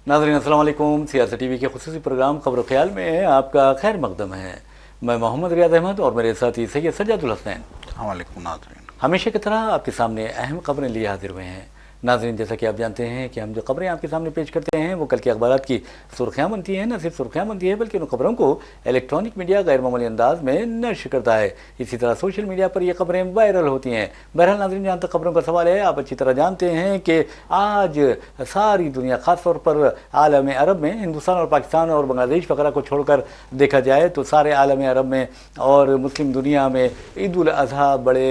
नाज़रीन अस्सलाम वालेकुम। सियासत टीवी के खुसूसी प्रोग्राम खबर ख्याल में आपका खैर मकदम है। मैं मोहम्मद रियाज अहमद और मेरे साथी सैयद सज्जादुल हसनैन नाज़रीन हमेशा की तरह आपके सामने अहम खबरें लिए हाजिर हुए हैं। नाज़रीन, जैसा कि आप जानते हैं कि हम जो खबरें आपके सामने पेश करते हैं वो कल के अखबारात की सुर्खियाँ बनती हैं। न सिर्फ सुर्खियाँ बनती है बल्कि उन खबरों को इलेक्ट्रॉनिक मीडिया गैर मामूली अंदाज में नश्र करता है। इसी तरह सोशल मीडिया पर ये खबरें वायरल होती हैं। बहरहाल नाज़रीन, जहाँ तक खबरों का सवाल है, आप अच्छी तरह जानते हैं कि आज सारी दुनिया, ख़ासतौर पर आलम अरब में, हिंदुस्तान और पाकिस्तान और बांग्लादेश वगैरह को छोड़कर देखा जाए तो सारे आलम अरब में और मुस्लिम दुनिया में ईद उल अज़हा बड़े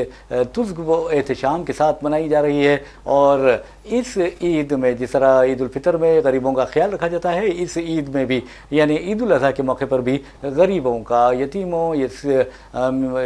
तुज़्ग व एहतशाम के साथ मनाई जा रही है। और इस ईद में जिस तरह ईद उल फितर में गरीबों का ख्याल रखा जाता है, इस ईद में भी यानी ईद उल अज़हा के मौके पर भी गरीबों का, यतीमों,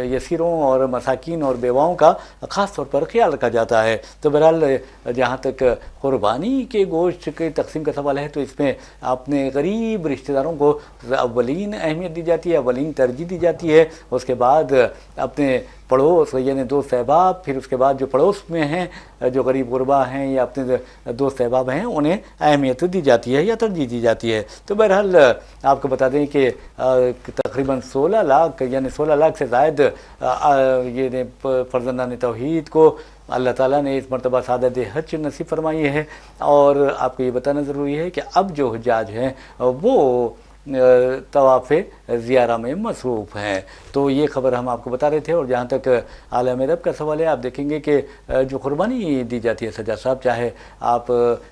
यसीरों और मसाकिन और बेवाओं का ख़ास तौर पर ख्याल रखा जाता है। तो बहरहाल जहाँ तक क़ुरबानी के गोश्त के तकसीम का सवाल है तो इसमें अपने गरीब रिश्तेदारों को अव्वलीन अहमियत दी जाती है, अव्वलीन तरजीह दी जाती है। उसके बाद अपने पड़ोस यानी दोस्त अहबाब, फिर उसके बाद जो पड़ोस में हैं, जो गरीब गुरबा हैं या अपने दोस्त अहबाब हैं, उन्हें अहमियत दी जाती है या तरजीह दी जाती है। तो बहरहाल आपको बता दें कि तकरीबन 16 लाख यानी 16 लाख से ज़ायद ये फ़र्ज़ंदान तौहीद को अल्लाह ताला ने इस मरतबा सादत हज नसीब फरमाई है। और आपको ये बताना ज़रूरी है कि अब जो हुज्जाज हैं वो तवाफ़ ज़ियारा में मसरूफ़ हैं। तो ये ख़बर हम आपको बता रहे थे। और जहाँ तक आलम अरब का सवाल है, आप देखेंगे कि जो क़ुरबानी दी जाती है सज्जाद साहब, चाहे आप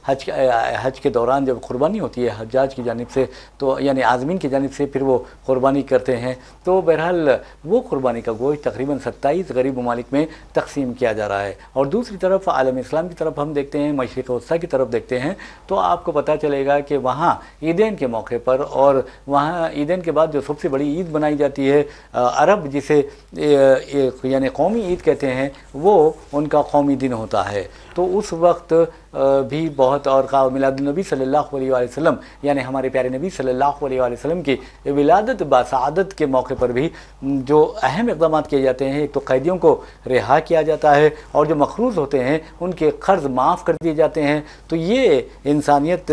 हज के दौरान जब क़ुरबानी होती है हज्जाज की जानिब से, तो यानी आज़मीन की जानिब से फिर वो क़ुरबानी करते हैं, तो बहरहाल वो क़ुरबानी का गोश्त तकरीबन 27 गरीब ममालिक में तकसीम किया जा रहा है। और दूसरी तरफ आलम इस्लाम की तरफ हम देखते हैं, मशरिक़ वस्ता की तरफ देखते हैं, तो आपको पता चलेगा कि वहाँ ईदैन के मौके पर और वहाँ ईदैन के बाद जो सबसे बड़ी ईद बनाई जाती है अरब, जिसे यानी कौमी ईद कहते हैं, वो उनका कौमी दिन होता है। तो उस वक्त भी बहुत, और मिलादुन्नबी सल्लल्लाहु अलैहि वसल्लम यानी हमारे प्यारे नबी सल्लल्लाहु अलैहि वसल्लम की विलादत बासआदत के मौके पर भी जो अहम इक़दाम किए जाते हैं, एक तो कैदियों को रिहा किया जाता है और जो मखरूज़ होते हैं उनके क़र्ज़ माफ़ कर दिए जाते हैं। तो ये इंसानियत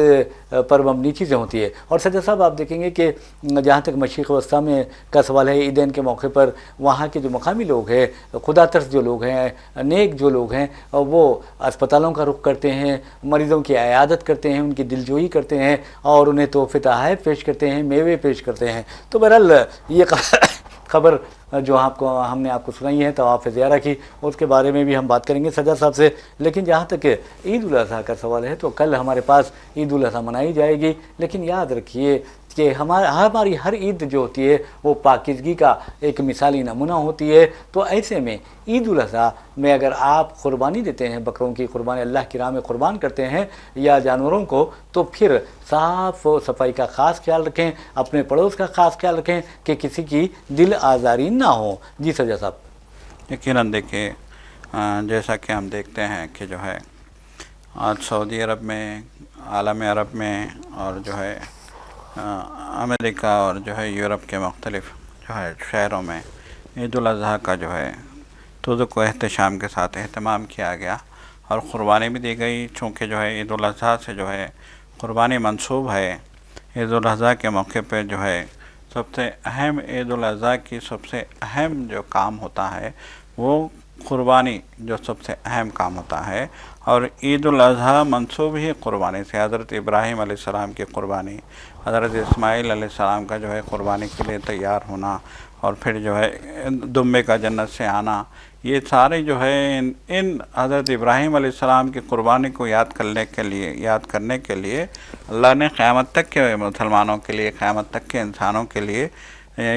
पर मबनी चीज़ें होती है। और सज्जा साहब, आप देखेंगे कि जहाँ तक मशरिक़ वस्ता में का सवाल है, ईदैन के मौके पर वहाँ के जो मकामी लोग हैं, खुदा तरस जो लोग हैं, नेक जो लोग हैं, वो अस्पतालों का रुख करते हैं, मरीज़ों की इयादत करते हैं, उनकी दिलजोई करते हैं और उन्हें तोहफ़े तोहफ़े पेश करते हैं, मेवे पेश करते हैं। तो बहरहाल ये खबर जो हमने आपको सुनाई है तवाफ़ ज़ियारा की, उसके बारे में भी हम बात करेंगे सज्जाद साहब से। लेकिन जहाँ तक ईद उल अज़हा का सवाल है तो कल हमारे पास ईद उल अज़हा मनाई जाएगी। लेकिन याद रखिए कि हमारी हर ईद जो होती है वो पाकीज़गी का एक मिसाली नमूना होती है। तो ऐसे में ईद उल अज़हा में अगर आप क़ुरबानी देते हैं, बकरों की क़ुरबानी अल्लाह की राह में क़ुरबान करते हैं या जानवरों को, तो फिर साफ़ सफाई का ख़ास ख्याल रखें, अपने पड़ोस का ख़ास ख्याल रखें कि किसी की दिल आज़ारी ना हो। जी सज्जा साहब। यकीनन देखिए, जैसा कि हम देखते हैं कि जो है आज सऊदी अरब में, आलम अरब में और जो है अमेरिका और जो है यूरोप के मुख्तलिफ़ जो है शहरों में ईद उल अज़हा का जो है तुज़ुक व एहतशाम के साथ एहतमाम किया गया और क़ुरबानी भी दी गई। चूँकि जो है ईद उल अज़हा से जो है क़ुरबानी मंसूब है, ईद उल अज़हा के मौके पर जो है सबसे अहम, ईद उल अज़हा की सबसे अहम जो काम होता है वो क़ुरबानी जो सबसे अहम काम होता है। और ईद उल अज़हा मंसूब ही क़ुरबानी से, हज़रत इब्राहीम अलैहिस्सलाम की क़ुरबानी, हज़रत इस्माईल अलैहिस्सलाम का जो है क़ुरबानी के लिए तैयार होना और फिर जो है दुम्बे का जन्नत से आना, ये सारे जो है इन हज़रत इब्राहीम अलैहिस्सलाम की क़ुरबानी को याद करने के लिए अल्लाह ने क़यामत तक के मुसलमानों के लिए, क़यामत तक के इंसानों के लिए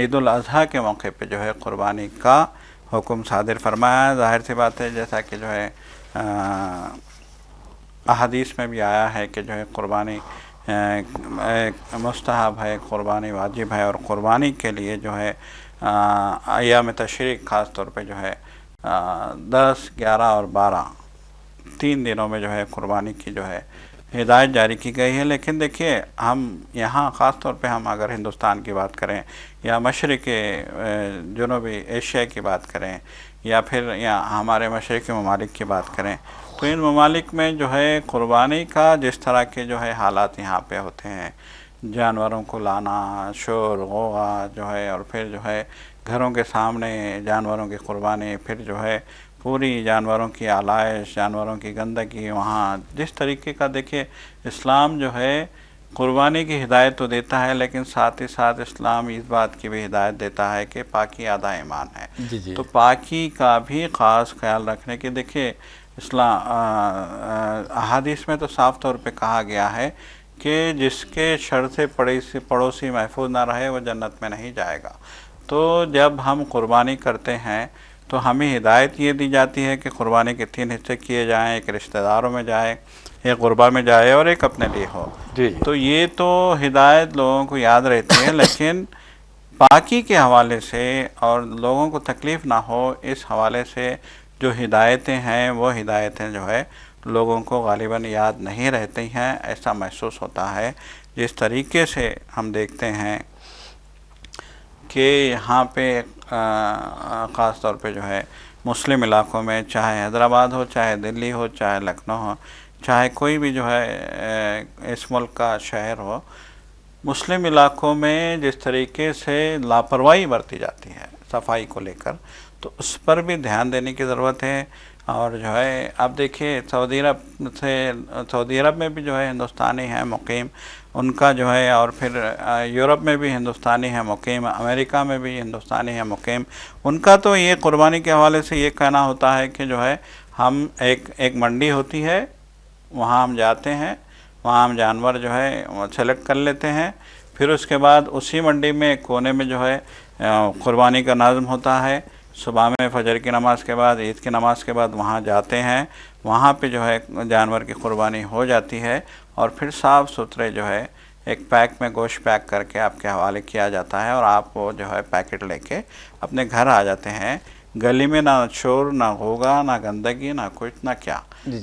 ईद उल अज़हा के मौके पे जो है क़ुरबानी का हुक्म सादिर फरमाया। ज़ाहिर सी बात है, जैसा कि जो है अहादीस में भी आया है कि जो है क़ुरबानी मुस्तहब है, क़ुरबानी वाजिब है। और क़ुरबानी के लिए जो है अय्याम तशरीक़ ख़ास तौर पे जो है 10, 11 और 12 3 दिनों में जो है क़ुरबानी की जो है हिदायत जारी की गई है। लेकिन देखिए, हम यहाँ ख़ास तौर पे हम अगर हिंदुस्तान की बात करें या मशरिक़ी जनूबी एशिया की बात करें या फिर या हमारे मशरिक़ी ममालिक की बात करें, तो इन ममालिक में जो है क़ुरबानी का जिस तरह के जो है हालात यहाँ पे होते हैं, जानवरों को लाना, शोर गौगा जो है, और फिर जो है घरों के सामने जानवरों की क़ुरबानी, फिर जो है पूरी जानवरों की आलाइश, जानवरों की गंदगी, वहाँ जिस तरीके का देखिए इस्लाम जो है क़ुरबानी की हिदायत तो देता है, लेकिन साथ ही साथ इस्लाम इस बात की भी हिदायत देता है कि पाकी आधा ईमान है। जी जी। तो पाकी का भी ख़ास ख्याल रखने की, देखिए इस्लाम अहादीस में तो साफ़ तौर पे कहा गया है कि जिसके शर से पड़ोसी महफूज ना रहे वो जन्नत में नहीं जाएगा। तो जब हम क़ुरबानी करते हैं तो हमें हिदायत ये दी जाती है कि क़ुरबानी के 3 हिस्से किए जाएं, एक रिश्तेदारों में जाए, एक ग़ुरबा में जाए और एक अपने लिए हो। जी। तो ये तो हिदायत लोगों को याद रहती है, लेकिन पाकी के हवाले से और लोगों को तकलीफ़ ना हो इस हवाले से जो हिदायतें हैं वो हिदायतें जो है लोगों को गालिबन याद नहीं रहती हैं, ऐसा महसूस होता है। जिस तरीके से हम देखते हैं कि यहाँ पे ख़ास तौर पे जो है मुस्लिम इलाक़ों में, चाहे हैदराबाद हो, चाहे दिल्ली हो, चाहे लखनऊ हो, चाहे कोई भी जो है इस मुल्क का शहर हो, मुस्लिम इलाक़ों में जिस तरीके से लापरवाही बरती जाती है सफाई को लेकर, तो उस पर भी ध्यान देने की ज़रूरत है। और जो है अब देखिए सऊदी अरब में भी जो है हिंदुस्तानी हैं मुकीम, उनका जो है, और फिर यूरोप में भी हिंदुस्तानी है मुकीम, अमेरिका में भी हिंदुस्तानी है मुकीम। उनका तो ये क़ुरबानी के हवाले से ये कहना होता है कि जो है हम एक मंडी होती है, वहाँ हम जाते हैं, वहाँ हम जानवर जो है सेलेक्ट कर लेते हैं, फिर उसके बाद उसी मंडी में कोने में जो है क़ुरबानी का नाज़म होता है। सुबह में फजर की नमाज़ के बाद, ईद की नमाज़ के बाद वहाँ जाते हैं, वहाँ पे जो है जानवर की क़ुरबानी हो जाती है और फिर साफ़ सुथरे जो है एक पैक में गोश्त पैक करके आपके हवाले किया जाता है और आप वो जो है पैकेट लेके अपने घर आ जाते हैं। गली में ना शोर, ना होगा, ना गंदगी, ना कुछ, ना क्या।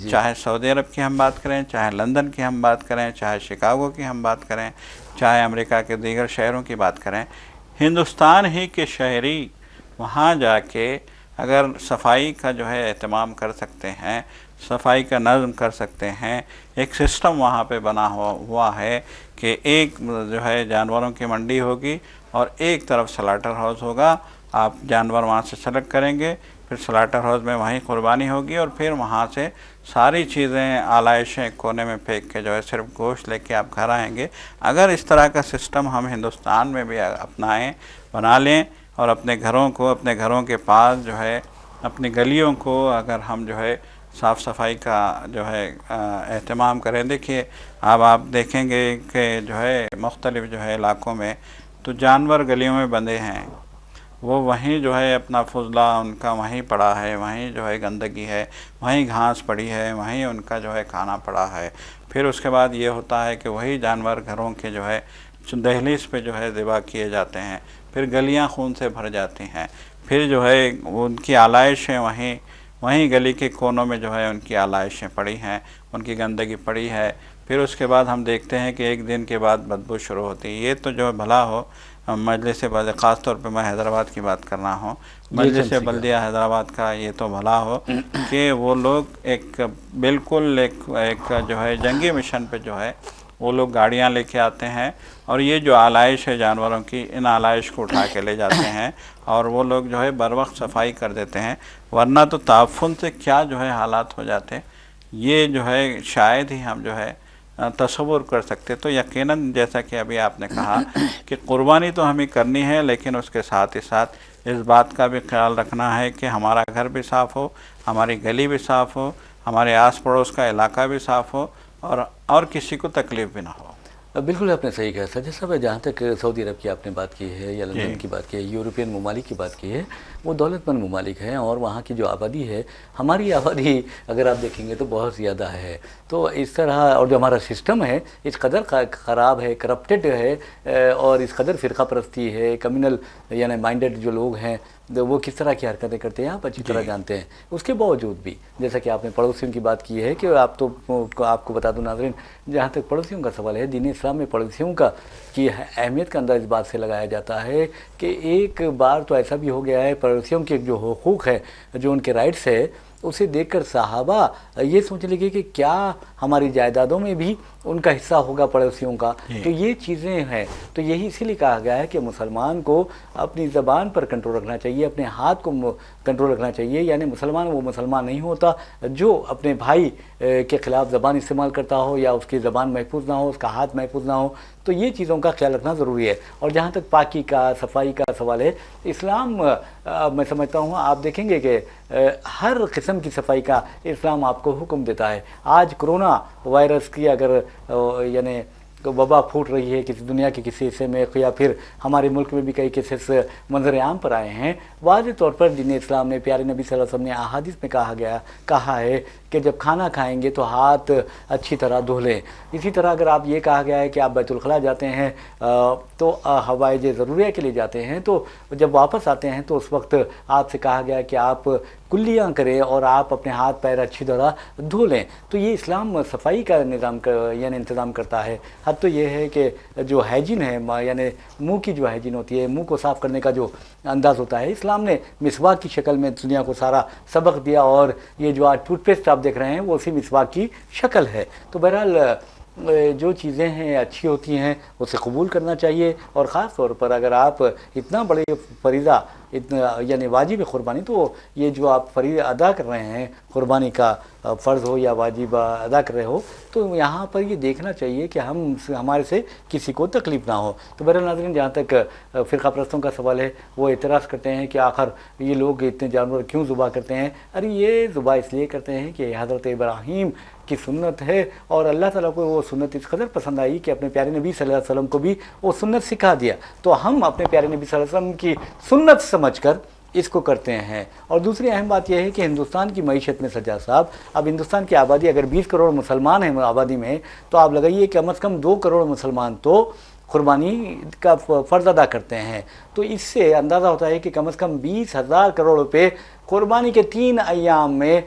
चाहे सऊदी अरब की हम बात करें, चाहे लंदन की हम बात करें, चाहे शिकागो की हम बात करें, चाहे अमेरिका के दीगर शहरों की बात करें, हिंदुस्तान ही के शहरी वहाँ जाके अगर सफाई का जो है एहतमाम कर सकते हैं, सफाई का नज़्म कर सकते हैं, एक सिस्टम वहाँ पे बना हुआ है कि एक जो है जानवरों की मंडी होगी और एक तरफ स्लाटर हाउस होगा, आप जानवर वहाँ से सेलेक्ट करेंगे, फिर स्लाटर हाउस में वहीं क़ुरबानी होगी और फिर वहाँ से सारी चीज़ें आलाइशें कोने में फेंक के जो है सिर्फ गोश्त लेके आप घर आएंगे। अगर इस तरह का सिस्टम हम हिंदुस्तान में भी अपनाएं, बना लें और अपने घरों के पास जो है अपनी गलियों को अगर हम जो है साफ़ सफाई का जो है एहतमाम करें। देखिए अब आप देखेंगे कि जो है मुख्तलिफ़ जो है इलाक़ों में तो जानवर गलियों में बंधे हैं, वो वहीं जो है अपना फुजला उनका वहीं पड़ा है, वहीं जो है गंदगी है, वहीं घास पड़ी है, वहीं उनका जो है खाना पड़ा है। फिर उसके बाद ये होता है कि वही जानवर घरों के जो है दहलीज पे जो है ज़िबा किए जाते हैं, फिर गलियां खून से भर जाती हैं, फिर जो है उनकी आलाइशें वहीं गली के कोनों में जो है उनकी आलाइशें पड़ी हैं, उनकी गंदगी पड़ी है। फिर उसके बाद हम देखते हैं कि एक दिन के बाद बदबू शुरू होती है। ये तो जो भला हो मजलिस बल्दिया, ख़ास तौर पे मैं हैदराबाद की बात कर रहा हूँ, मजलिस बल्दिया हैदराबाद का ये तो भला हो कि वो लोग एक बिल्कुल एक जो है जंगी मिशन पे जो है वो लोग गाड़ियाँ लेके आते हैं और ये जो आलाइश है जानवरों की, इन आलाइश को उठा के ले जाते हैं और वो लोग जो है बर वक्त सफाई कर देते हैं, वरना तो ताफ़ुन से क्या जो है हालात हो जाते, ये जो है शायद ही हम जो है तसव्वुर कर सकते। तो यकीनन जैसा कि अभी आपने कहा कि क़ुरबानी तो हमें करनी है, लेकिन उसके साथ ही साथ इस बात का भी ख्याल रखना है कि हमारा घर भी साफ़ हो, हमारी गली भी साफ़ हो, हमारे आस पड़ोस का इलाका भी साफ़ हो और किसी को तकलीफ़ भी ना हो। बिल्कुल आपने सही कहा सज्जद साहब। जहाँ तक सऊदी अरब की आपने बात की है या लंदन जी की बात की है, यूरोपियन ममालिक की बात की है, वो दौलतमंद ममालिक हैं और वहाँ की जो आबादी है, हमारी आबादी अगर आप देखेंगे तो बहुत ज़्यादा है। तो इस तरह और जो हमारा सिस्टम है इस कदर ख़राब है, करप्टेड है और इस कदर फ़िरका परस्ती है, कम्युनल यानी माइंडेड जो लोग हैं वो किस तरह की हरकतें करते हैं आप अच्छी तरह जी जानते हैं। उसके बावजूद भी जैसा कि आपने पड़ोसियों की बात की है कि आपको बता दूं नाज़रीन, जहाँ तक पड़ोसियों का सवाल है, दीन इस्लाम में पड़ोसियों का की अहमियत का अंदाज़ इस बात से लगाया जाता है कि एक बार तो ऐसा भी हो गया है, पड़ोसियों के जो हुकूक़ है, जो उनके राइट्स है, उसे देखकर सहाबा ये सोचने लगे कि क्या हमारी जायदादों में भी उनका हिस्सा होगा पड़ोसियों का। तो ये चीज़ें हैं, तो यही इसीलिए कहा गया है कि मुसलमान को अपनी ज़बान पर कंट्रोल रखना चाहिए, अपने हाथ को कंट्रोल रखना चाहिए। यानी मुसलमान वो मुसलमान नहीं होता जो अपने भाई के ख़िलाफ़ ज़बान इस्तेमाल करता हो या उसकी ज़बान महफूज ना हो, उसका हाथ महफूज ना हो। तो ये चीज़ों का ख्याल रखना ज़रूरी है। और जहाँ तक पाकी का, सफाई का सवाल है, इस्लाम मैं समझता हूँ आप देखेंगे कि हर किस्म की सफाई का इस्लाम आपको हुक्म देता है। आज कोरोना वायरस की अगर यानी वबा फूट रही है किसी दुनिया के किसी हिस्से में या फिर हमारे मुल्क में भी कई केसेस मंजर आम पर आए हैं, वाज़ेह तौर पर दीन इस्लाम ने, प्यारे नबी सल्लल्लाहु अलैहि वसल्लम ने अहादीस में कहा है कि जब खाना खाएंगे तो हाथ अच्छी तरह धो लें। इसी तरह अगर आप ये कहा गया है कि आप बैतुल खला जाते हैं तो हवाइज ज़रूरिया के लिए जाते हैं, तो जब वापस आते हैं तो उस वक्त आपसे कहा गया है कि आप कुल्लियाँ करें और आप अपने हाथ पैर अच्छी तरह धो लें। तो ये इस्लाम सफाई का निज़ाम यानी इंतज़ाम करता है। हद तो ये है कि जो हाइजीन है यानी मुंह की जो हाइजीन होती है, मुंह को साफ़ करने का जो अंदाज़ होता है, इस्लाम ने मिसवाक की शक्ल में दुनिया को सारा सबक दिया और ये जो आज टूथपेस्ट आप देख रहे हैं वो उसी मिसवाक की शक्ल है। तो बहरहाल जो चीज़ें हैं अच्छी होती हैं उसे कबूल करना चाहिए। और ख़ास तौर पर अगर आप इतना बड़े फ़रीज़ा इतना यानी वाजिब क़ुरबानी, तो ये जो आप फ़रीज़ा अदा कर रहे हैं, क़ुरबानी का फ़र्ज़ हो या वाजिब अदा कर रहे हो, तो यहाँ पर ये देखना चाहिए कि हमारे से किसी को तकलीफ़ ना हो। तो बहरहाल नाज़रीन, जहाँ तक फ़िरका परस्तों का सवाल है, वो एतराज़ करते हैं कि आखिर ये लोग इतने जानवर क्यों ज़ुबा करते हैं। अरे ये ज़ुबा इसलिए करते हैं कि हज़रत इब्राहीम की सुन्नत है और अल्लाह ताला को वो सुन्नत इस कदर पसंद आई कि अपने प्यारे नबी सल्लल्लाहु अलैहि वसल्लम को भी वो सुन्नत सिखा दिया। तो हम अपने प्यारे नबी सल्लल्लाहु अलैहि वसल्लम की सुन्नत समझकर इसको करते हैं। और दूसरी अहम बात यह है कि हिंदुस्तान की मईशत में सज्जाद साहब, अब हिंदुस्तान की आबादी अगर 20 करोड़ मुसलमान हैं आबादी में, तो आप लगाइए कम अज़ कम 2 करोड़ मुसलमान तो कुर्बानी का फ़र्ज़ अदा करते हैं। तो इससे अंदाज़ा होता है कि कम अज़ कम 20,000 करोड़ रुपये कुर्बानी के 3 अय्याम में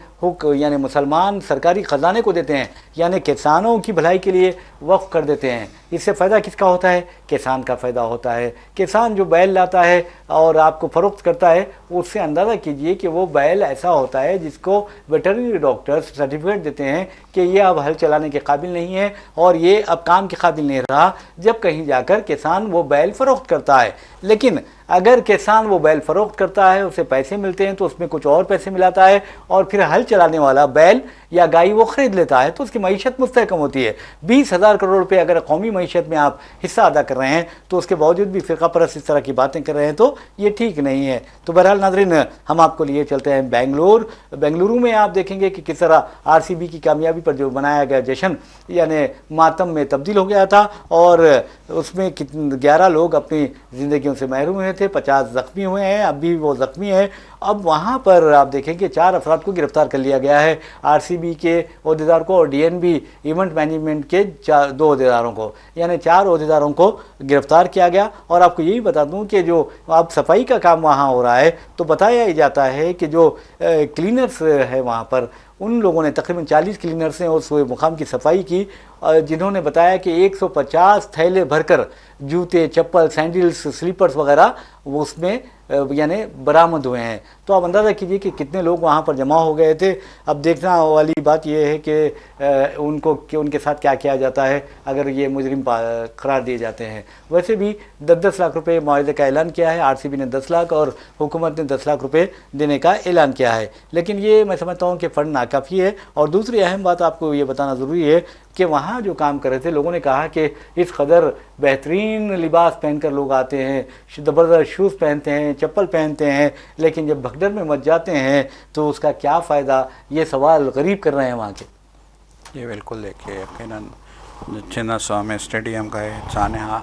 यानी मुसलमान सरकारी ख़जाने को देते हैं, यानी किसानों की भलाई के लिए वक्फ कर देते हैं। इससे फ़ायदा किसका होता है? किसान का फ़ायदा होता है। किसान जो बैल लाता है और आपको फ़रोख्त करता है, उससे अंदाज़ा कीजिए कि वो बैल ऐसा होता है जिसको वेटरनरी डॉक्टर्स सर्टिफिकेट देते हैं कि ये अब हल चलाने के काबिल नहीं है और ये अब काम के काबिल नहीं रहा, जब कहीं जाकर किसान वो बैल फ़रोख्त करता है। लेकिन अगर किसान वो बैल फ़रोख्त करता है, उसे पैसे मिलते हैं, तो उसमें कुछ और पैसे मिलाता है और फिर हल चलाने वाला बैल या गाय वो ख़रीद लेता है, तो उसकी मईशत मुस्तहकम होती है। 20,000 करोड़ रुपये अगर कौमी मईशत में आप हिस्सा अदा कर रहे हैं, तो उसके बावजूद भी फ़िरका परस्त इस तरह की बातें कर रहे हैं, तो ये ठीक नहीं है। तो बहरहाल नाज़रीन, हम आपको लिए चलते हैं बेंगलुरु में। आप देखेंगे कि किस तरह RCB की कामयाबी पर जो बनाया गया जश्न यानी मातम में तब्दील हो गया था और उसमें 11 लोग अपनी ज़िंदगियों से महरूम हुए थे, 50 ज़ख्मी हुए हैं, अब भी वो ज़ख्मी है। अब वहाँ पर आप देखेंगे 4 अफराद को गिरफ़्तार कर लिया गया है, RCB के ओहदेदार को और DNB इवेंट मैनेजमेंट के 2 ओहदेदारों को, यानी 4 ओहदेदारों को गिरफ़्तार किया गया। और आपको यही बता दूं कि जो अब सफाई का काम वहाँ हो रहा है, तो बताया ही जाता है कि जो क्लीनर्स है वहाँ पर, उन लोगों ने तकरीबन 40 क्लीनर्स ने उस मुकाम की सफाई की, जिन्होंने बताया कि 150 थैले भरकर जूते, चप्पल, सैंडल्स, स्लीपर्स वगैरह वो उसमें यानी बरामद हुए हैं। तो आप अंदाज़ा कीजिए कि कितने लोग वहाँ पर जमा हो गए थे। अब देखना वाली बात यह है कि उनके साथ क्या किया जाता है अगर ये मुजरिम करार दिए जाते हैं। वैसे भी 10-10 लाख रुपये मुआवजे का ऐलान किया है, RCB ने 10 लाख और हुकूमत ने 10 लाख रुपये देने का ऐलान किया है, लेकिन ये मैं समझता हूँ कि फ़ंड नाकाफ़ी है। और दूसरी अहम बात आपको ये बताना ज़रूरी है कि वहाँ जो काम कर रहे थे लोगों ने कहा कि इस कदर बेहतरीन लिबास पहनकर लोग आते हैं, ज़बरदस्त शूज़ पहनते हैं, चप्पल पहनते हैं, लेकिन जब भगदड़ में मच जाते हैं तो उसका क्या फ़ायदा, ये सवाल गरीब कर रहे हैं वहाँ के। ये बिल्कुल देखिए, यकीनन चिन्ना स्वामी स्टेडियम का ये सानहा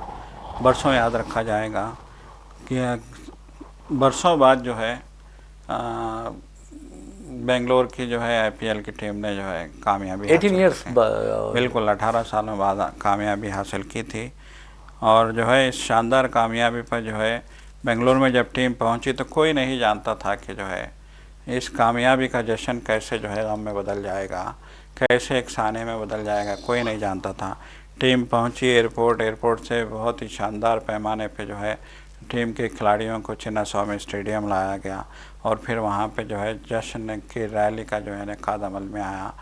बरसों याद रखा जाएगा कि बरसों बाद जो है बेंगलोर की जो है आईपीएल की टीम ने जो है कामयाबी 18 ईयर्स बिल्कुल 18 सालों बाद कामयाबी हासिल की थी। और जो है इस शानदार कामयाबी पर जो है बेंगलोर में जब टीम पहुंची तो कोई नहीं जानता था कि जो है इस कामयाबी का जश्न कैसे जो है गम में बदल जाएगा, कैसे एक साने में बदल जाएगा, कोई नहीं जानता था। टीम पहुंची एयरपोर्ट से बहुत ही शानदार पैमाने पे जो है टीम के खिलाड़ियों को चिन्नास्वामी स्टेडियम लाया गया और फिर वहाँ पे जो है जश्न की रैली का जो है इनेकाद अमल में आया।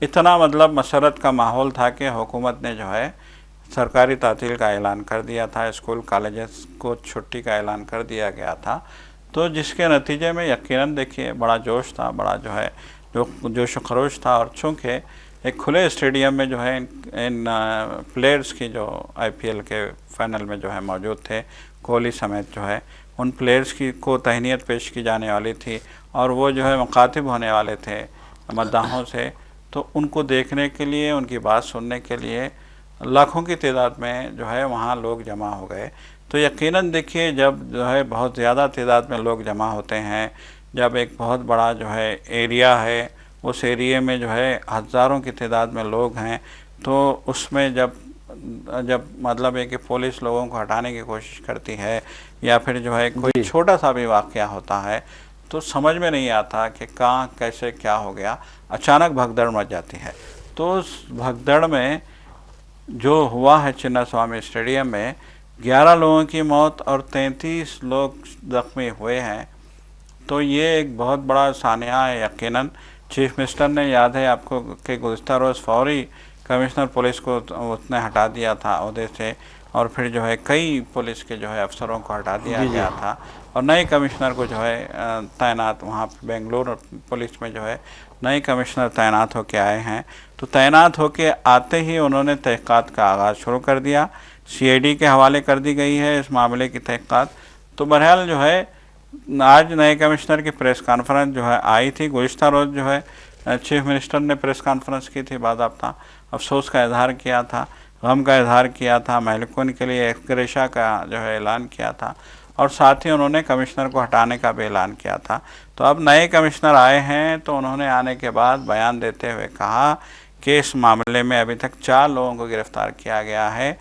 इतना मतलब मसरत का माहौल था कि हुकूमत ने जो है सरकारी तातील का ऐलान कर दिया था, स्कूल कॉलेजेस को छुट्टी का ऐलान कर दिया गया था। तो जिसके नतीजे में यकीनन देखिए बड़ा जोश था, बड़ा जो है जोश व खरोश था। और चूँकि एक खुले स्टेडियम में जो है इन प्लेयर्स की जो आईपीएल के फाइनल में जो है मौजूद थे, कोहली समेत जो है उन प्लेयर्स की को तहनीत पेश की जाने वाली थी और वो जो है मुखातिब होने वाले थे मद्दाहों से, तो उनको देखने के लिए, उनकी बात सुनने के लिए लाखों की तादाद में जो है वहाँ लोग जमा हो गए। तो यकीनन देखिए जब जो है बहुत ज़्यादा तादाद में लोग जमा होते हैं, जब एक बहुत बड़ा जो है एरिया है, उस एरिए में जो है हज़ारों की तादाद में लोग हैं, तो उसमें जब मतलब है कि पुलिस लोगों को हटाने की कोशिश करती है या फिर जो है कोई छोटा सा भी वाक़या होता है तो समझ में नहीं आता कि कहाँ कैसे क्या हो गया, अचानक भगदड़ मच जाती है। तो उस भगदड़ में जो हुआ है चिन्नास्वामी स्टेडियम में 11 लोगों की मौत और 33 लोग ज़ख्मी हुए हैं, तो ये एक बहुत बड़ा सानिया है। यकीनन चीफ मिनिस्टर ने, याद है आपको, कि गुज़िश्ता रोज़ फौरी कमिश्नर पुलिस को उसने हटा दिया था ओहदे से और फिर जो है कई पुलिस के जो है अफसरों को हटा दिया गया था और नए कमिश्नर को जो है तैनात वहाँ बेंगलुरु पुलिस में जो है नए कमिश्नर तैनात होकर आए हैं। तो तैनात होकर आते ही उन्होंने तहक़ीक़ात का आगाज़ शुरू कर दिया, सीआईडी के हवाले कर दी गई है इस मामले की तहक़ीक़ात। तो बहरहाल जो है आज नए कमिश्नर की प्रेस कॉन्फ्रेंस जो है आई थी, गुज़िश्ता रोज़ जो है चीफ मिनिस्टर ने प्रेस कॉन्फ्रेंस की थी, बाज़ाब्ता अफसोस का इजहार किया था, गम का इजहार किया था, महलूकों के लिए एक्सग्रेशा का जो है ऐलान किया था और साथ ही उन्होंने कमिश्नर को हटाने का भी ऐलान किया था। तो अब नए कमिश्नर आए हैं तो उन्होंने आने के बाद बयान देते हुए कहा कि इस मामले में अभी तक 4 लोगों को गिरफ़्तार किया गया है।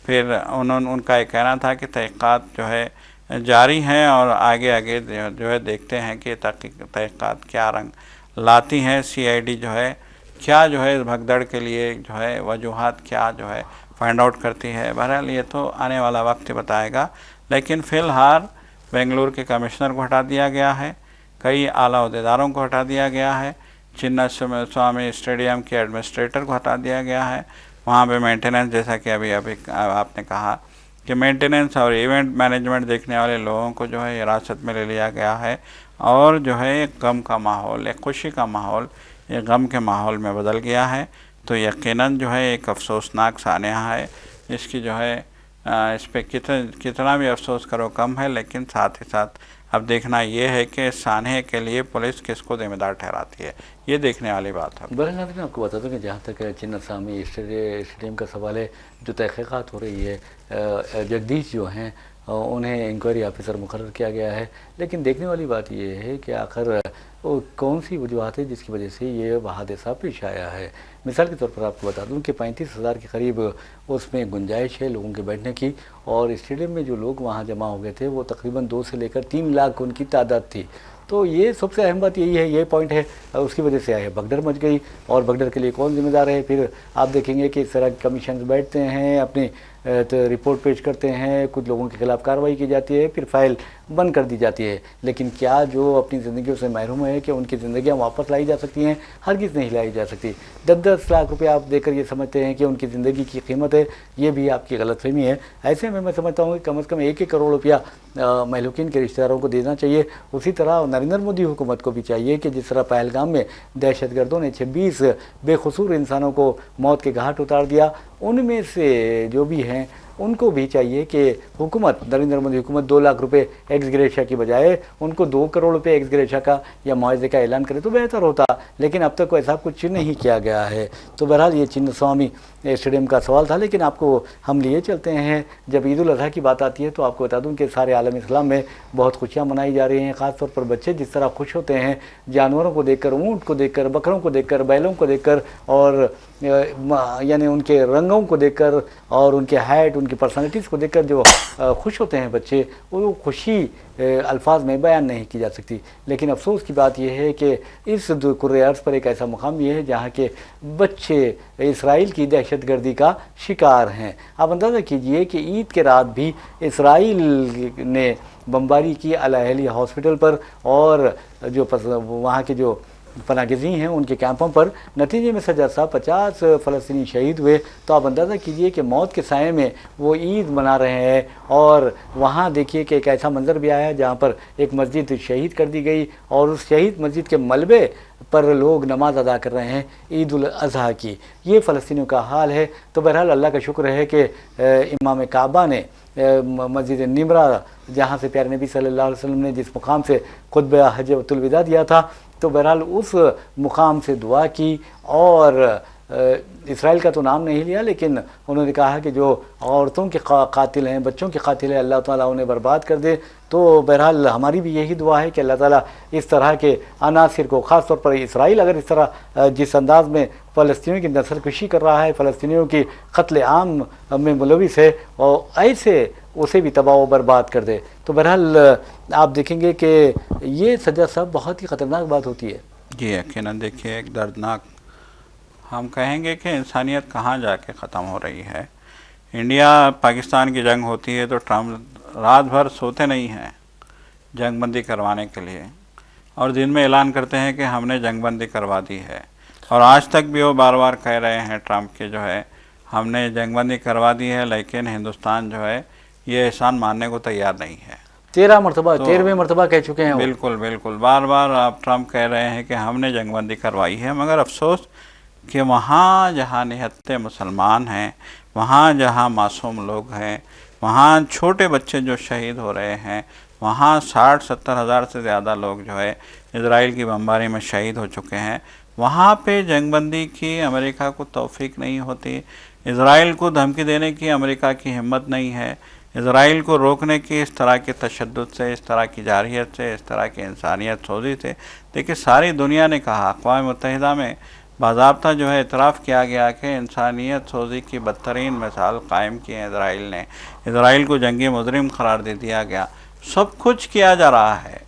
फिर उनका ये कहना था कि तहक़ीक़ात जो है जारी हैं और आगे आगे जो है देखते हैं कि तहक़ीक़ात क्या रंग लाती हैं, सीआईडी जो है क्या जो है भगदड़ के लिए जो है वजूहात क्या जो है फाइंड आउट करती है। बहरहाल ये तो आने वाला वक्त ही बताएगा, लेकिन फ़िलहाल बेंगलुरु के कमिश्नर को हटा दिया गया है, कई आला अहदेदारों को हटा दिया गया है, चिन्नास्वामी स्टेडियम के एडमिनिस्ट्रेटर को हटा दिया गया है। वहाँ पे मेंटेनेंस, जैसा कि अभी आपने कहा कि मेंटेनेंस और इवेंट मैनेजमेंट देखने वाले लोगों को जो है हिरासत में ले लिया गया है और जो है एक गम का माहौल, एक खुशी का माहौल ये गम के माहौल में बदल गया है। तो यकीनन जो है एक अफसोसनाक सानिया है, इसकी जो है इस पर कितना भी अफसोस करो कम है, लेकिन साथ ही साथ अब देखना ये है कि सानहे के लिए पुलिस किसको जिम्मेदार ठहराती है, ये देखने वाली बात है। बहरहाल मैं आपको बता दूं कि जहाँ तक चिन्नास्वामी स्टेडियम का सवाल है, जो तहक़ीक़ात हो रही है, जगदीश जो हैं उन्हें इंक्वायरी ऑफिसर मुकर्रर किया गया है, लेकिन देखने वाली बात ये है कि आखिर वो कौन सी वजूहत है जिसकी वजह से ये हादसा पेश आया है। मिसाल के तौर पर आपको बता दूं कि 35,000 के करीब उसमें गुंजाइश है लोगों के बैठने की और स्टेडियम में जो लोग वहाँ जमा हो गए थे वो तकरीबन 2 से लेकर 3 लाख उनकी तादाद थी। तो ये सबसे अहम बात यही है, ये पॉइंट है, उसकी वजह से है भगदड़ मच गई। और भगदड़ के लिए कौन जिम्मेदार है? फिर आप देखेंगे कि इस तरह कमीशन बैठते हैं, अपनी तो रिपोर्ट पेश करते हैं, कुछ लोगों के खिलाफ कार्रवाई की जाती है, फिर फाइल बंद कर दी जाती है। लेकिन क्या जो अपनी ज़िंदगियों से महरूम है कि उनकी ज़िंदगियाँ वापस लाई जा सकती हैं? हरगिज़ नहीं लाई जा सकती। 10-10 लाख रुपये आप देकर ये समझते हैं कि उनकी ज़िंदगी की कीमत है, ये भी आपकी गलतफहमी है। ऐसे में मैं समझता हूँ कि कम से कम 1-1 करोड़ रुपया महलूकीन के रिश्तेदारों को देना चाहिए। उसी तरह नरेंद्र मोदी हुकूमत को भी चाहिए कि जिस तरह पहलगाम में दहशतगर्दों ने 26 बेकसूर इंसानों को मौत के घाट उतार दिया, उनमें से जो भी हैं उनको भी चाहिए कि हुकूमत, नरेंद्र मोदी हुकूमत 2 लाख रुपए एक्स ग्रेशिया की बजाय उनको 2 करोड़ रुपए एक्स ग्रेशिया का या मुआवजे का ऐलान करे तो बेहतर होता, लेकिन अब तक ऐसा कुछ नहीं किया गया है। तो बहरहाल ये चिन्नास्वामी स्टेडियम का सवाल था, लेकिन आपको हम लिए चलते हैं। जब ईद उल अज़हा की बात आती है तो आपको बता दूं कि सारे आलम इस्लाम में बहुत खुशियाँ मनाई जा रही हैं। ख़ासतौर पर बच्चे जिस तरह खुश होते हैं जानवरों को देखकर, ऊँट को देखकर, बकरों को देखकर, बैलों को देखकर, और यानी उनके रंगों को देखकर और उनके हाइट, उनकी पर्सनालिटीज़ को देखकर जो खुश होते हैं बच्चे, वो खुशी अल्फाज में बयान नहीं की जा सकती। लेकिन अफसोस की बात यह है कि इस कुर्रे अर्ज़ पर एक ऐसा मुकाम ये है जहाँ के बच्चे इसराइल की दहशतगर्दी का शिकार हैं। आप अंदाज़ा कीजिए कि ईद के रात भी इसराइल ने बमबारी की अल अहली हॉस्पिटल पर और जो वहाँ के जो पनागज़ीन हैं उनके कैंपों पर। नतीजे में सजा साहब 50 फ़लस्तीनी शहीद हुए। तो आप अंदाज़ा कीजिए कि मौत के साए में वो ईद मना रहे हैं। और वहाँ देखिए कि एक ऐसा मंज़र भी आया जहाँ पर एक मस्जिद शहीद कर दी गई और उस शहीद मस्जिद के मलबे पर लोग नमाज अदा कर रहे हैं ईद उल अज़हा की। ये फ़लस्तीनियों का हाल है। तो बहरहाल अल्लाह का शुक्र है कि इमाम काबा ने मस्जिद निमरा, जहाँ से प्यारे नबी सल्लल्लाहु अलैहि वसल्लम ने जिस मुकाम से खुतबा हज्जतुल विदा दिया था, तो बहरहाल उस मुकाम से दुआ की और इसराइल का तो नाम नहीं लिया, लेकिन उन्होंने कहा कि जो औरतों के कातिल हैं, बच्चों के कातिल हैं, अल्लाह ताला उन्हें बर्बाद कर दे। तो बहरहाल हमारी भी यही दुआ है कि अल्लाह ताला इस तरह के अनासिर को, ख़ास तौर पर इसराइल अगर इस तरह जिस अंदाज में फ़लस्तीनियों की नस्लकुशी कर रहा है, फ़लस्तीनियों की कत्ल आम में मुलविस है, और ऐसे उसे भी तबाह व बर्बाद कर दे। तो बहरहाल आप देखेंगे कि ये सजा साहब बहुत ही ख़तरनाक बात होती है। जी यकीनन, देखिए एक दर्दनाक, हम कहेंगे कि इंसानियत कहाँ जाके ख़त्म हो रही है। इंडिया पाकिस्तान की जंग होती है तो ट्रम्प रात भर सोते नहीं हैं जंगबंदी करवाने के लिए, और दिन में ऐलान करते हैं कि हमने जंगबंदी करवा दी है। और आज तक भी वो बार बार कह रहे हैं ट्रम्प के जो है हमने जंगबंदी करवा दी है, लेकिन हिंदुस्तान जो है ये एहसान मानने को तैयार नहीं है। 13वें मरतबा कह चुके हैं। बिल्कुल बिल्कुल, बार बार आप ट्रम्प कह रहे हैं कि हमने जंगबंदी करवाई है, मगर अफसोस कि वहाँ जहाँ निहत्ते मुसलमान हैं, वहाँ जहाँ मासूम लोग हैं, वहाँ छोटे बच्चे जो शहीद हो रहे हैं, वहाँ 60-70 हज़ार से ज़्यादा लोग जो है इजराइल की बमबारी में शहीद हो चुके हैं। वहाँ पे जंगबंदी की अमेरिका को तौफीक नहीं होती, इजराइल को धमकी देने की अमेरिका की हिम्मत नहीं है, इजराइल को रोकने की इस तरह के तशद्दुद से, इस तरह की जारहियत से, इस तरह की इंसानियत सोजी से। देखिए सारी दुनिया ने कहा, अक़वाम मुत्तहिदा में बाज़ाब्ता जो है इतराफ़ किया गया कि इंसानियत सोजी की बदतरीन मिसाल कायम की है इजराइल ने। इजराइल को जंगी मुजरिम करार दे दिया गया। सब कुछ किया जा रहा है,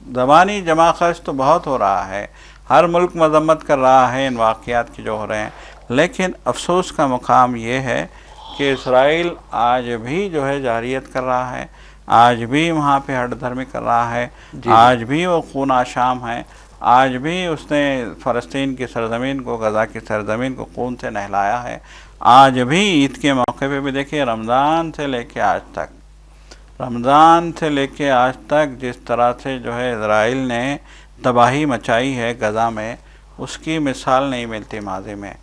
ज़बानी जमा खर्च तो बहुत हो रहा है, हर मुल्क मजम्मत कर रहा है इन वाक़यात की जो हो रहे हैं, लेकिन अफसोस का मुकाम ये है कि इसराइल आज भी जो है जारियत कर रहा है, आज भी वहाँ पे हठधर्मी कर रहा है, आज भी वो खून आशाम है, आज भी उसने फ़लस्तीन की सरज़मीन को, गज़ा की सरज़मीन को खून से नहलाया है। आज भी ईद के मौके पे भी देखिए रमज़ान से लेके आज तक, रमज़ान से लेके आज तक जिस तरह से जो है इजराइल ने तबाही मचाई है गज़ा में, उसकी मिसाल नहीं मिलती माज़ी में।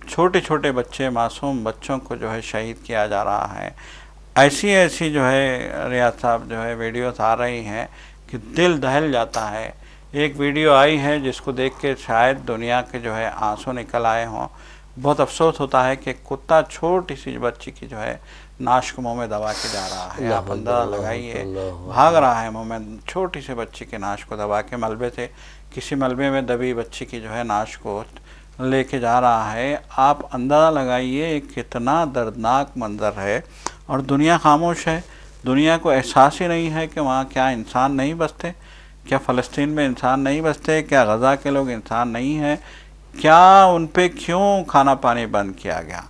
छोटे छोटे बच्चे, मासूम बच्चों को जो है शहीद किया जा रहा है। ऐसी ऐसी जो है रियाज साहब जो है वीडियोस आ रही हैं कि दिल दहल जाता है। एक वीडियो आई है जिसको देख के शायद दुनिया के जो है आंसू निकल आए हों। बहुत अफसोस होता है कि कुत्ता छोटी सी बच्ची की जो है नाश को मुँह में दबा के जा रहा है। आप अंदाज़ा लगाइए, भाग रहा है मुँह में, छोटी सी बच्ची के नाश को दबा के मलबे से, किसी मलबे में दबी बच्ची की जो है नाश को लेके जा रहा है। आप अंदाज़ा लगाइए कितना दर्दनाक मंज़र है, और दुनिया खामोश है। दुनिया को एहसास ही नहीं है कि वहाँ क्या इंसान नहीं बसते, क्या फ़लस्तीन में इंसान नहीं बसते, क्या गज़ा के लोग इंसान नहीं हैं, क्या उन पे क्यों खाना पानी बंद किया गया।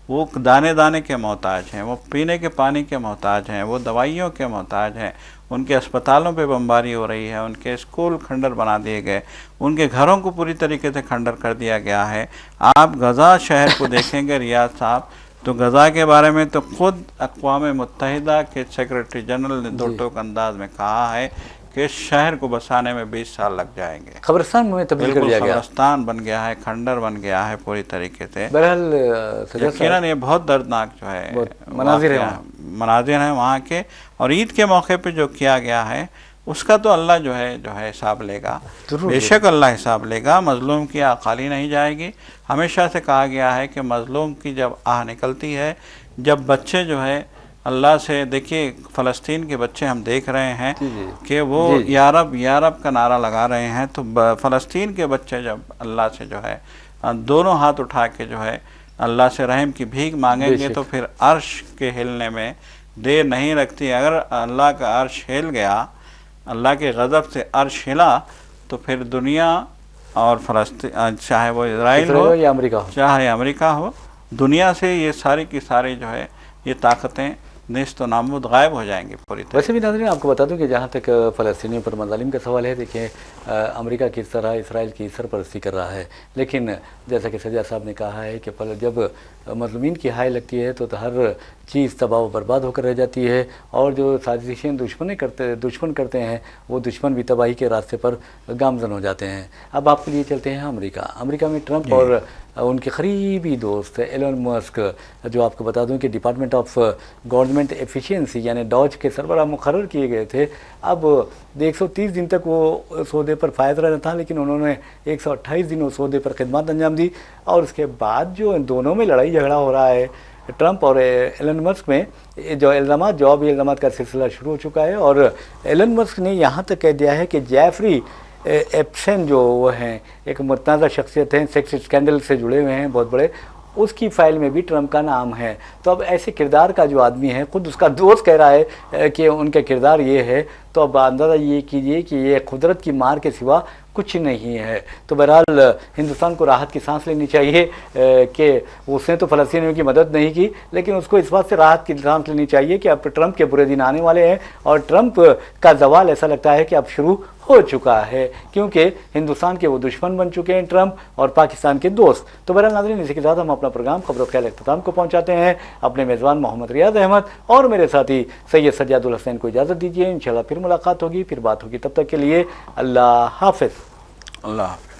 वो दाने दाने के मोहताज हैं, वो पीने के पानी के मोहताज हैं, वो दवाइयों के मोहताज हैं। उनके अस्पतालों पे बमबारी हो रही है, उनके स्कूल खंडर बना दिए गए, उनके घरों को पूरी तरीके से खंडर कर दिया गया है। आप गज़ा शहर को देखेंगे रियाज साहब, तो गज़ा के बारे में तो ख़ुद अक़वाम मुत्तहिदा के सेक्रेटरी जनरल ने दो टोक अंदाज में कहा है कि शहर को बसाने में 20 साल लग जाएंगे। कब्रिस्तान में तब्दील कर दिया गया, कब्रिस्तान बन गया है, खंडर बन गया है पूरी तरीके से। बहरहाल यकीनन ये बहुत दर्दनाक जो है मनाजिर हैं वहाँ के। और ईद के मौके पे जो किया गया है, उसका तो अल्लाह जो है हिसाब लेगा, बेशक अल्लाह हिसाब लेगा। मज़लूम की आह खाली नहीं जाएगी। हमेशा से कहा गया है कि मज़लूम की जब आह निकलती है, जब बच्चे जो है अल्लाह से, देखिए फ़लस्तीन के बच्चे हम देख रहे हैं कि वो या रब का नारा लगा रहे हैं, तो फ़लस्तीन के बच्चे जब अल्लाह से जो है दोनों हाथ उठा के जो है अल्लाह से रहम की भीख मांगेंगे, तो फिर अर्श के हिलने में देर नहीं लगती। अगर अल्लाह का अर्श हिल गया, अल्लाह के गज़ब से अर्श हिला, तो फिर दुनिया और फ़लस्तीन, चाहे वो इजराइल हो या अमेरिका हो, चाहे अमेरिका हो, दुनिया से ये सारी की सारी जो है ये ताकतें नेस्त व नाबूद गायब हो जाएंगी पूरी तरह। वैसे भी नाज़रीन आपको बता दूं कि जहाँ तक फ़लस्तीनियों पर मज़ालिम का सवाल है, देखिए अमेरिका किस तरह इसराइल की सरपरस्ती कर रहा है, लेकिन जैसा कि सज्जाद साहब ने कहा है कि जब मज़लूमीन की हाय लगती है तो हर चीज़ तबाह व बर्बाद होकर रह जाती है, और जो साजिशें दुश्मन करते हैं वो दुश्मन भी तबाही के रास्ते पर गामजन हो जाते हैं। अब आपके लिए चलते हैं अमेरिका में ट्रंप और उनके करीबी दोस्त एलन मस्क, जो आपको बता दूं कि डिपार्टमेंट ऑफ गवर्नमेंट एफिशिएंसी यानी डॉज के सरबराह मुकर्रर किए गए थे। अब 130 दिन तक वो सौदे पर फायद रहना था, लेकिन उन्होंने 128 दिन उस सौदे पर खिदमत अंजाम दी, और उसके बाद जो इन दोनों में लड़ाई झगड़ा हो रहा है ट्रंप और एलन मस्क में, जो इल्ज़ामात का सिलसिला शुरू हो चुका है। और एलन मस्क ने यहाँ तक कह दिया है कि जेफरी एप्स्टाइन जो वो हैं, एक मुतनाज़ा शख्सियत हैं, सेक्स स्कैंडल से जुड़े हुए हैं बहुत बड़े, उसकी फ़ाइल में भी ट्रंप का नाम है। तो अब ऐसे किरदार का जो आदमी है, ख़ुद उसका दोस्त कह रहा है कि उनका किरदार ये है, तो अब अंदाज़ा ये कीजिए कि ये कुदरत की मार के सिवा कुछ नहीं है। तो बहरहाल हिंदुस्तान को राहत की सांस लेनी चाहिए कि उसने तो फ़लस्तीनियों की मदद नहीं की, लेकिन उसको इस बात से राहत की सांस लेनी चाहिए कि अब ट्रंप के बुरे दिन आने वाले हैं, और ट्रंप का ज़वाल ऐसा लगता है कि अब शुरू हो चुका है, क्योंकि हिंदुस्तान के वो दुश्मन बन चुके हैं ट्रंप और पाकिस्तान के दोस्त। तो बहरहाल नाज़रीन, इसी के साथ हम अपना प्रोग्राम खबर ख्याल इख्तिताम को पहुँचाते हैं। अपने मेज़बान मोहम्मद रियाज अहमद और मेरे साथी सैयद सज्जादुल हसैन को इजाज़त दीजिए। इंशाल्लाह फिर मुलाकात होगी, फिर बात होगी। तब तक के लिए अल्लाह हाफ़िज़। अल्लाह हाफ़िज़।